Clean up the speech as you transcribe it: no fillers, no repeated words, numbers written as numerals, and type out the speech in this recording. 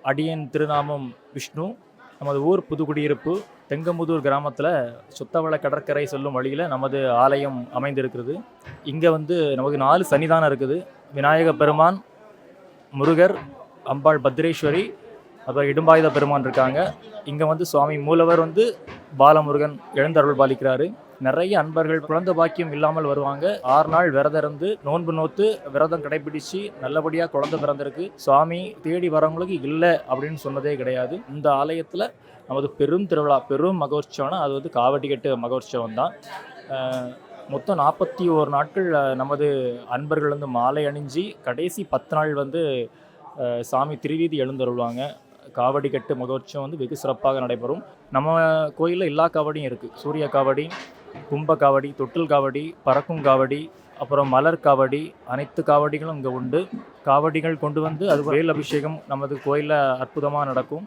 அடியன் திருநாமம் விஷ்ணு. நமது ஊர் புதுக்குடியிருப்பு தெங்கமுதூர் கிராமத்தில் சுத்தவள கடற்கரை செல்லும் வழியில் நமது ஆலயம் அமைந்திருக்கிறது. இங்கே நமக்கு 4 சன்னிதானம் இருக்குது. விநாயக பெருமான், முருகர், அம்பாள் பத்ரேஸ்வரி, அப்புறம் இடும்பாயுத பெருமான் இருக்காங்க. இங்கே சுவாமி மூலவர் பாலமுருகன் எழுந்தருள் பாலிக்கிறாரு. நிறைய அன்பர்கள் குழந்தை பாக்கியம் இல்லாமல் வருவாங்க. 6 நாள் விரதம் இருந்து நோன்பு நோத்து விரதம் கடைபிடிச்சு நல்லபடியாக குழந்தை பிறந்திருக்கு. சுவாமி தேடி வரவங்களுக்கு இல்லை அப்படின்னு சொன்னதே கிடையாது. இந்த ஆலயத்தில் நமது பெரும் திருவிழா, பெரும் மகோற்சவம்னா அது காவடிக்கட்டு மகோற்சவம் தான். மொத்தம் 41 நாட்கள் நமது அன்பர்கள் மாலை அணிஞ்சு கடைசி 10 நாள் சாமி திருவீதி எழுந்தருள்வாங்க. காவடி கட்டு மகோற்சவம் வெகு சிறப்பாக நடைபெறும். நம்ம கோயிலில் எல்லா காவடியும் இருக்குது. சூரிய காவடி, கும்ப காவடி, தொட்டில் காவடி, பறக்கும் காவடி, அப்புறம் மலர் காவடி, அனைத்து காவடிகளும் இங்கே உண்டு. காவடிகள் கொண்டு அது வேல் அபிஷேகம் நமது கோயிலில் அற்புதமாக நடக்கும்.